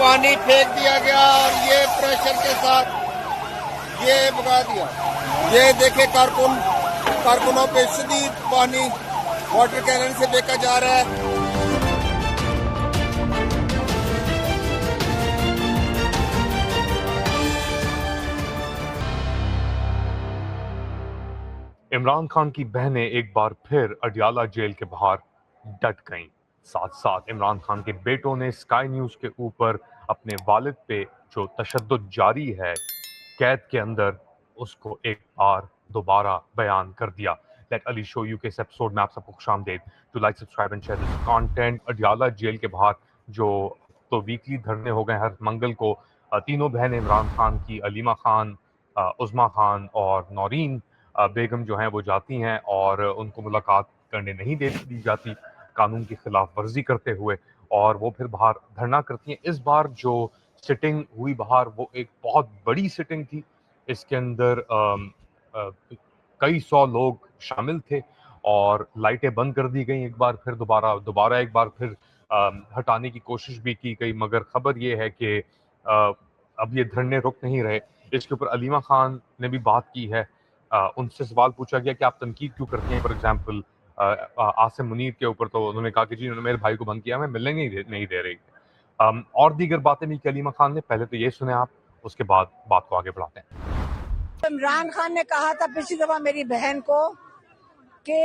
पानी फेंक दिया गया और ये प्रेशर के साथ ये भगा दिया। ये देखे कारकुनों पे शदीद पानी वाटर कैनन से फेंका जा रहा है। इमरान खान की बहनें एक बार फिर अडियाला जेल के बाहर डट गईं। साथ साथ इमरान खान के बेटों ने स्काई न्यूज के ऊपर अपने वालिद पे जो तशद्दुद जारी है कैद के अंदर, उसको एक बार दोबारा बयान कर दिया। लेट अली शो यू के इस एपिसोड में आप सबको खुशामदीद। To like, subscribe and share this content. Adiala jail के बाहर जो तो वीकली धरने हो गए हर मंगल को, तीनों बहनें इमरान खान की, अलीमा खान, उज़मा खान और नौरीन बेगम जो हैं वो जाती हैं और उनको मुलाकात करने नहीं दी जाती कानून की खिलाफ वर्जी करते हुए, और वो फिर बाहर धरना करती हैं। इस बार जो सिटिंग हुई बाहर वो एक बहुत बड़ी सिटिंग थी। इसके अंदर कई सौ लोग शामिल थे और लाइटें बंद कर दी गई। एक बार फिर दोबारा एक बार फिर हटाने की कोशिश भी की गई, मगर खबर ये है कि अब ये धरने रुक नहीं रहे। इसके ऊपर अलीमा खान ने भी बात की है। उनसे सवाल पूछा गया कि आप तनकीद क्यों करती हैं, फॉर एग्जाम्पल आसिम मुनीर के ऊपर, तो उन्होंने कहा कि जी उन्होंने मेरे भाई को बंद किया, मैं मिलने नहीं दे रही। और दीगर बातें भी की अलीमा खान ने। पहले तो ये सुने आप, उसके बाद बात को आगे बढ़ाते हैं। इमरान खान ने कहा था पिछली दफा मेरी बहन को कि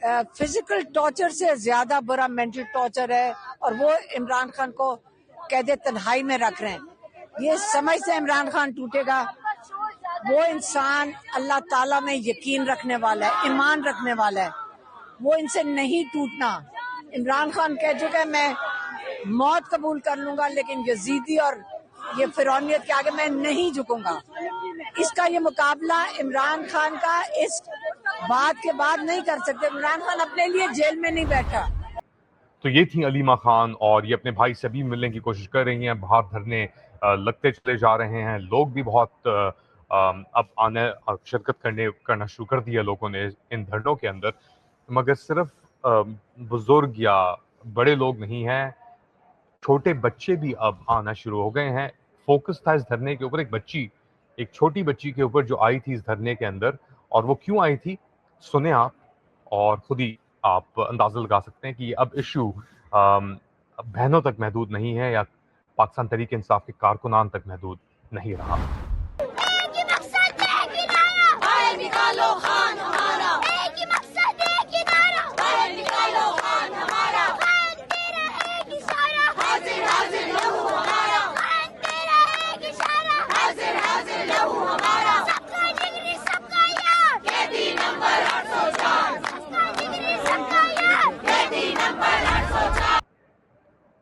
फिजिकल टॉर्चर से ज्यादा बुरा मेंटल टॉर्चर है, और वो इमरान खान को कैद तन्हाई में रख रहे हैं। ये समझ से इमरान खान टूटेगा। वो इंसान अल्लाह ताला में यकीन रखने वाला है, ईमान रखने वाला है, वो इनसे नहीं टूटना। इमरान खान कह चुका है मैं मौत कबूल कर लूंगा, लेकिन यजीदी और ये फिरौनियत के आगे मैं नहीं झुकूंगा। इसका ये मुकाबला इमरान खान का इस बात के बाद नहीं कर सकते। इमरान खान अपने लिए जेल में नहीं बैठा। तो ये थी अलीमा खान, और ये अपने भाई से भी मिलने की कोशिश कर रही हैं। बाहर धरने लगते चले जा रहे हैं। लोग भी बहुत अब आने शिरकत करना शुरू कर दिया लोगों ने इन धरनों के अंदर, मगर सिर्फ बुजुर्ग या बड़े लोग नहीं हैं, छोटे बच्चे भी अब आना शुरू हो गए हैं। फोकस था इस धरने के ऊपर एक छोटी बच्ची के ऊपर जो आई थी इस धरने के अंदर, और वो क्यों आई थी सुने आप, और खुद ही आप अंदाजा लगा सकते हैं कि अब इशू बहनों तक महदूद नहीं है या पाकिस्तान तहरीक इंसाफ के कारकुनान तक महदूद नहीं रहा।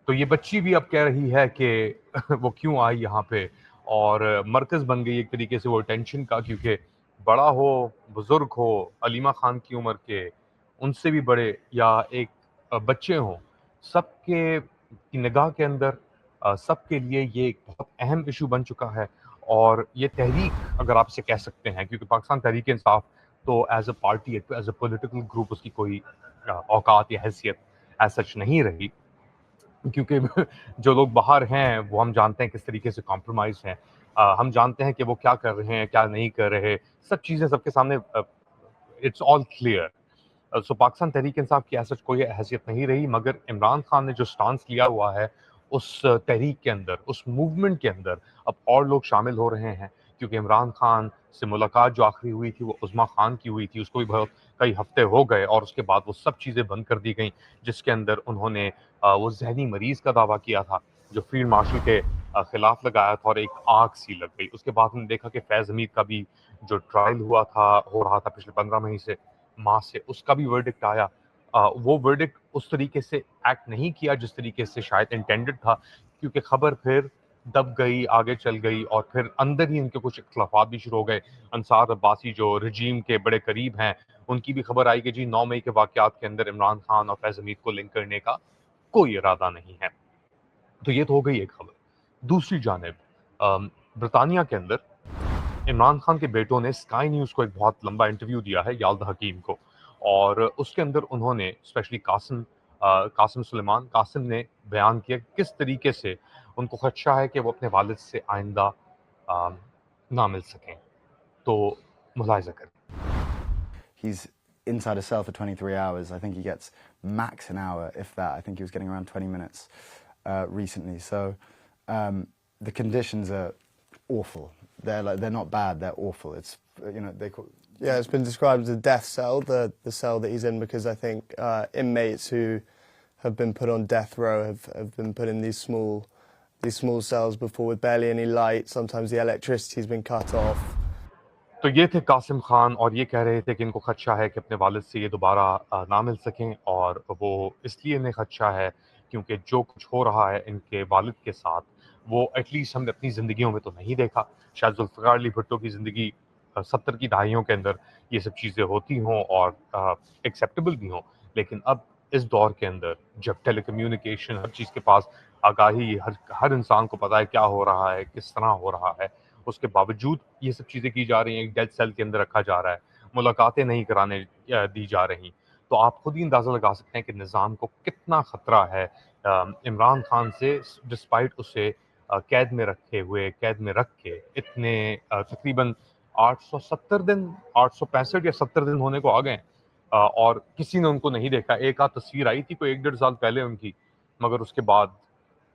तो ये बच्ची भी अब कह रही है कि वो क्यों आई यहाँ पे, और मरकज़ बन गई एक तरीके से वो अटेंशन का, क्योंकि बड़ा हो, बुजुर्ग हो, अलीमा खान की उम्र के, उनसे भी बड़े, या एक बच्चे हों, सबके की निगाह के अंदर सबके लिए ये एक बहुत अहम इशू बन चुका है। और ये तहरीक, अगर आप इसे कह सकते हैं, क्योंकि पाकिस्तान तहरीक इंसाफ तो as a party, as a political group उसकी कोई औकात या हैसियत एज सच नहीं रही, क्योंकि जो लोग बाहर हैं वो हम जानते हैं किस तरीके से कॉम्प्रोमाइज हैं। हम जानते हैं कि वो क्या कर रहे हैं, क्या नहीं कर रहे, सब चीज़ें सबके सामने, इट्स ऑल क्लियर। सो पाकिस्तान तहरीक इंसाफ की ऐसा कोई हैसियत नहीं रही, मगर इमरान खान ने जो स्टांस लिया हुआ है उस तहरीक के अंदर, उस मूवमेंट के अंदर अब और लोग शामिल हो रहे हैं। क्योंकि इमरान खान से मुलाकात जो आखिरी हुई थी वो उज़मा खान की हुई थी, उसको भी बहुत कई हफ्ते हो गए, और उसके बाद वो सब चीज़ें बंद कर दी गई, जिसके अंदर उन्होंने वो जहनी मरीज़ का दावा किया था जो फील्ड मार्शल के खिलाफ लगाया था, और एक आग सी लग गई। उसके बाद हमने देखा कि फैज़ हमीद का भी जो ट्रायल हो रहा था पिछले 15 महीने से माह से, उसका भी वर्डिक्ट आया। वो वर्डिक्ट उस तरीके से एक्ट नहीं किया जिस तरीके से शायद इंटेंडेड था, क्योंकि खबर फिर दब गई, आगे चल गई, और फिर अंदर ही इनके कुछ इख्तलाफात भी शुरू हो गए। अंसार अब्बासी जो रजीम के बड़े करीब हैं, उनकी भी खबर आई कि जी 9 मई के वाक़यात के अंदर इमरान खान और फैज़ हमीद को लिंक करने का कोई इरादा नहीं है। तो ये तो हो गई एक खबर। दूसरी जानिब बरतानिया के अंदर इमरान खान के बेटों ने स्काई न्यूज़ को एक बहुत लंबा इंटरव्यू दिया है, याल्दा हकीम को, और उसके अंदर उन्होंने स्पेशली कासिम कासिम सुलेमान, कासिम ने बयान किया किस तरीके से उनको खदशा है कि वो अपने वालिद से आइंदा ना मिल सकें। तो मुलाहिजा करें। He's inside a cell for 23 hours. I think he gets max an hour, if that. I think he was getting around 20 minutes recently. So the conditions are awful. They're not bad. They're awful. It's Yeah, it's been described as a death cell, the cell that he's in, because I think inmates who have been put on death row have been put in these small cells before with barely any light. Sometimes the electricity's been cut off. तो ये थे कासिम खान और ये कह रहे थे कि इनको खदशा है कि अपने वालिद से ये दोबारा ना मिल सकें, और वो इसलिए इन्हें खदशा है क्योंकि जो कुछ हो रहा है इनके वालिद के साथ वो एटलीस्ट हमने अपनी ज़िंदगियों में तो नहीं देखा। शायद जुल्फ़िकार अली भुट्टो की ज़िंदगी 70 की दहाइयों के अंदर ये सब चीज़ें होती हों और एक्सेप्टेबल भी हों, लेकिन अब इस दौर के अंदर जब टेलीकम्युनिकेशन हर चीज़ के पास आगाही हर इंसान को पता है क्या हो रहा है, किस तरह हो रहा है, उसके बावजूद ये सब चीज़ें की जा रही हैं, एक डेथ सेल के अंदर रखा जा रहा है, मुलाकातें नहीं कराने दी जा रही, तो आप खुद ही अंदाज़ा लगा सकते हैं कि निज़ाम को कितना ख़तरा है इमरान खान से, डिस्पाइट उसे कैद में रख के इतने तकरीबन 870 दिन 865 या 70 दिन होने को आ गए और किसी ने उनको नहीं देखा। एक आध तस्वीर आई थी कोई 1-1.5 साल पहले उनकी, मगर उसके बाद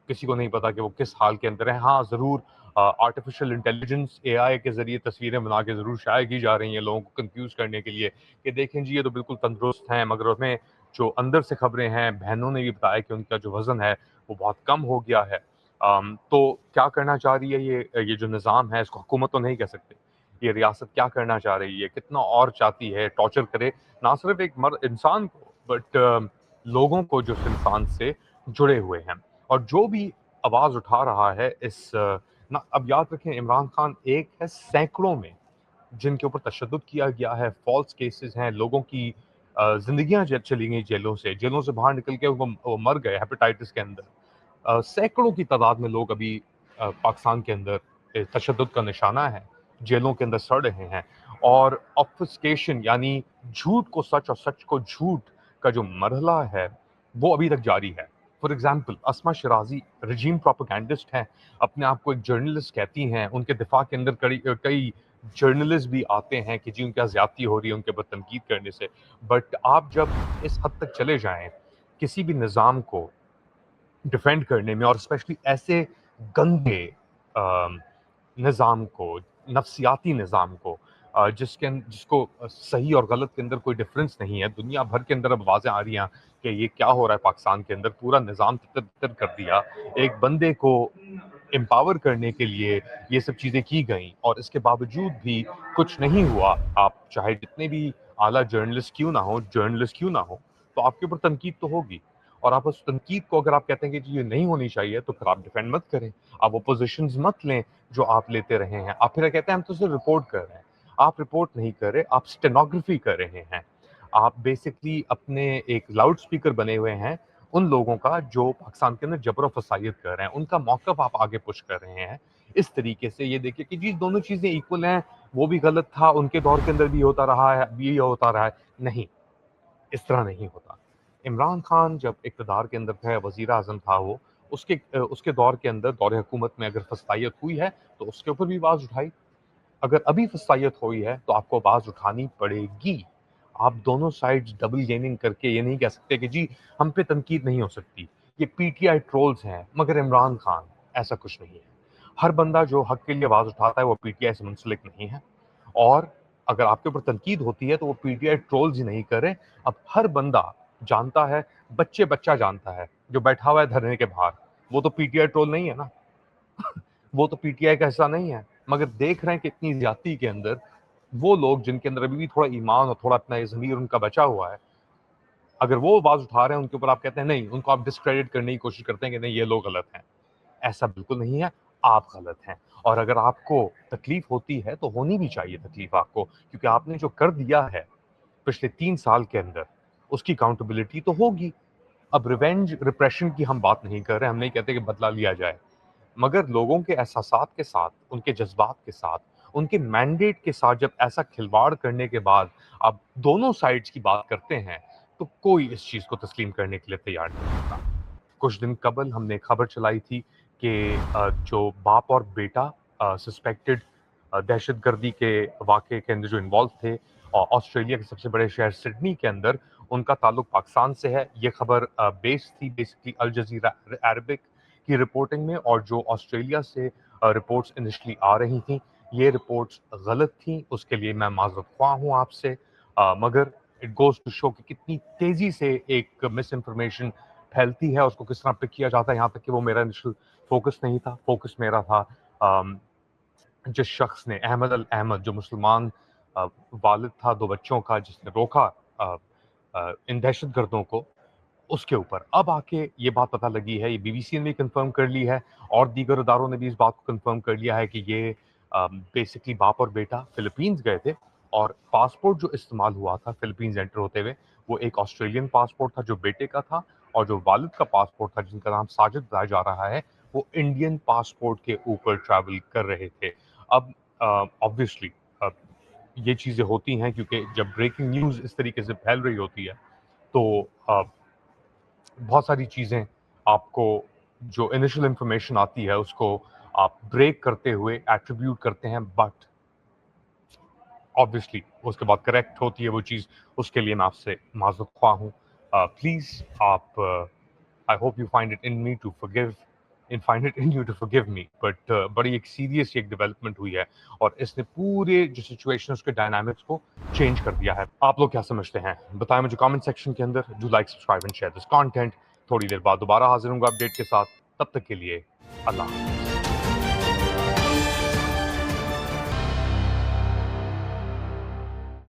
किसी को नहीं पता कि वो किस हाल के अंदर है। हाँ, ज़रूर आर्टिफिशियल इंटेलिजेंस एआई के ज़रिए तस्वीरें बना के ज़रूर शाया की जा रही हैं लोगों को कंफ्यूज करने के लिए कि देखें जी ये तो बिल्कुल तंदुरुस्त हैं, मगर उसमें जो अंदर से खबरें हैं, बहनों ने भी बताया कि उनका जो वज़न है वो बहुत कम हो गया है। तो क्या करना चाह रही है ये जो निज़ाम है, इसको हुकूमत तो नहीं कह सकते, ये रियासत क्या करना चाह रही है, कितना और चाहती है टॉर्चर करे ना सिर्फ एक इंसान को बट लोगों को जो इस इंसान से जुड़े हुए हैं। और जो भी आवाज़ उठा रहा है इस ना, अब याद रखें इमरान खान एक है सैकड़ों में जिनके ऊपर तशद्दुद किया गया है, फॉल्स केसेस हैं, लोगों की ज़िंदगियाँ चली गई जेलों से बाहर निकल के वो मर गए हेपेटाइटिस के अंदर। सैकड़ों की तादाद में लोग अभी पाकिस्तान के अंदर तशद्दुद का निशाना है, जेलों के अंदर सड़ रहे हैं, और ऑब्फस्केशन यानी झूठ को सच और सच को झूठ का जो मरहला है वो अभी तक जारी है। For example Asma Shirazi regime propagandist हैं, अपने आप को एक जर्नलिस्ट कहती हैं, उनके दिफा के अंदर कई जर्नलिस्ट भी आते हैं कि जी उनके ज़्यादती हो रही है उनके ऊपर तनकीद करने से। बट आप जब इस हद तक चले जाएं किसी भी निज़ाम को डिफेंड करने में, और स्पेशली ऐसे गंदे निज़ाम को, नफ्सियाती निज़ाम को जिसको सही और गलत के अंदर कोई डिफरेंस नहीं है, दुनिया भर के अंदर अब आवाज़ें आ रही हैं कि ये क्या हो रहा है पाकिस्तान के अंदर, पूरा निज़ाम तितर कर दिया, एक बंदे को एम्पावर करने के लिए ये सब चीज़ें की गई और इसके बावजूद भी कुछ नहीं हुआ। आप चाहे जितने भी आला जर्नलिस्ट क्यों ना हो, तो आपके ऊपर तनकीद तो होगी, और आप उस तनकीद को अगर आप कहते हैं कि ये नहीं होनी चाहिए तो फिर आप डिफेंड मत करें, आप अपोजिशंस मत लें जो आप लेते रहे हैं। आप फिर कहते हैं हम तो सिर्फ रिपोर्ट कर रहे हैं, आप रिपोर्ट नहीं कर रहे, आप स्टेनोग्राफी कर रहे हैं। आप बेसिकली अपने एक लाउड स्पीकर बने हुए हैं उन लोगों का जो पाकिस्तान के अंदर जबर फसायद कर रहे हैं, उनका मौक़िफ़ आप आगे पुश कर रहे हैं इस तरीके से। ये देखिए कि जी दोनों चीज़ें इक्वल हैं, वो भी गलत था, उनके दौर के अंदर भी होता रहा है, अभी होता रहा है। नहीं, इस तरह नहीं होता। इमरान खान जब इक़्तिदार के अंदर था, वज़ीर आज़म था वो, उसके दौर के अंदर दौर हुकूमत में अगर फसायद हुई है तो उसके ऊपर भी आवाज़ उठाई। अगर अभी फसायद हुई है तो आपको आवाज़ उठानी पड़ेगी। आप दोनों साइड्स डबल गेमिंग करके ये नहीं कह सकते कि जी हम पे तनकीद नहीं हो सकती, ये पीटीआई ट्रोल्स हैं, मगर इमरान खान ऐसा कुछ नहीं है। हर बंदा जो हक के लिए आवाज़ उठाता है वो पीटीआई से मुंसलिक नहीं है, और अगर आपके ऊपर तनकीद होती है तो वो पीटीआई ट्रोल्स ही नहीं कर रहे। अब हर बंदा जानता है, बच्चा जानता है जो बैठा हुआ है धरने के बाहर, वो तो पीटीआई ट्रोल नहीं है ना वो तो पीटीआई का हिस्सा नहीं है, मगर देख रहे हैं कि इतनी ज्यादती के अंदर वो लोग जिनके अंदर अभी भी थोड़ा ईमान और थोड़ा अपना ज़मीर उनका बचा हुआ है, अगर वो आवाज़ उठा रहे हैं उनके ऊपर आप कहते हैं नहीं, उनको आप डिस्क्रेडिट करने की कोशिश करते हैं कि नहीं ये लोग गलत हैं। ऐसा बिल्कुल नहीं है, आप गलत हैं। और अगर आपको तकलीफ होती है तो होनी भी चाहिए तकलीफ आपको, क्योंकि आपने जो कर दिया है पिछले 3 साल के अंदर उसकी अकाउंटेबिलिटी तो होगी। अब रिवेंज रिप्रेशन की हम बात नहीं कर रहे, हम नहीं कहते कि बदला लिया जाए, मगर लोगों के एहसासात के साथ, उनके जज्बात के साथ, उनके मैंडेट के साथ जब ऐसा खिलवाड़ करने के बाद आप दोनों साइड्स की बात करते हैं तो कोई इस चीज़ को तस्लीम करने के लिए तैयार नहीं था। कुछ दिन कबल हमने खबर चलाई थी कि जो बाप और बेटा सस्पेक्टेड दहशतगर्दी के वाक़े के अंदर जो इन्वॉल्व थे और ऑस्ट्रेलिया के सबसे बड़े शहर सिडनी के अंदर उनका ताल्लुक पाकिस्तान से है। ये खबर बेस्ड थी बेसिकली अल जज़ीरा अरबिक की रिपोर्टिंग में, और जो ऑस्ट्रेलिया से रिपोर्ट्स इनिशियली आ रही थी ये रिपोर्ट्स गलत थी, उसके लिए मैं माज़रत ख्वाह हूँ आपसे। मगर इट गोज़ टू शो कि कितनी तेज़ी से एक मिस इन्फॉर्मेशन फैलती है, उसको किस तरह पिक किया जाता है। यहाँ तक कि वो मेरा इनिशियल फोकस नहीं था, फोकस मेरा था जिस शख्स ने अहमद अल अहमद जो मुसलमान वालिद था 2 बच्चों का, जिसने रोका इन दहशतगर्दों को, उसके ऊपर। अब आके ये बात पता लगी है, ये बीबीसी ने भी कंफर्म कर ली है और दीगर इदारों ने भी इस बात को कंफर्म कर लिया है कि ये बेसिकली बाप और बेटा फिलीपींस गए थे और पासपोर्ट जो इस्तेमाल हुआ था फिलीपींस एंटर होते हुए वो एक ऑस्ट्रेलियन पासपोर्ट था जो बेटे का था, और जो वालिद का पासपोर्ट था जिनका नाम साजिद बताया जा रहा है वो इंडियन पासपोर्ट के ऊपर ट्रैवल कर रहे थे। अब ऑब्वियसली ये चीज़ें होती हैं क्योंकि जब ब्रेकिंग न्यूज़ इस तरीके से फैल रही होती है तो बहुत सारी चीज़ें आपको जो इनिशियल इंफॉर्मेशन आती है उसको आप ब्रेक करते हुए एट्रीब्यूट करते हैं, बट ऑब्वियसली उसके बाद करेक्ट होती है वो चीज़, उसके लिए मैं आपसे माज़रत ख्वाह हूँ। प्लीज़ आप I hope you find it in me to forgive find it in you to forgive me, but बड़ी एक सीरियस एक डेवलपमेंट हुई है और इसने पूरे जो सिचुएशन उसके डायनामिक्स को चेंज कर दिया है। आप लोग क्या समझते हैं बताएं मुझे कमेंट सेक्शन के अंदर। Do like, subscribe and share this content. थोड़ी देर बाद दोबारा हाजिर होऊंगा अपडेट के साथ, तब तक के लिए अल्लाह हाफ़िज़।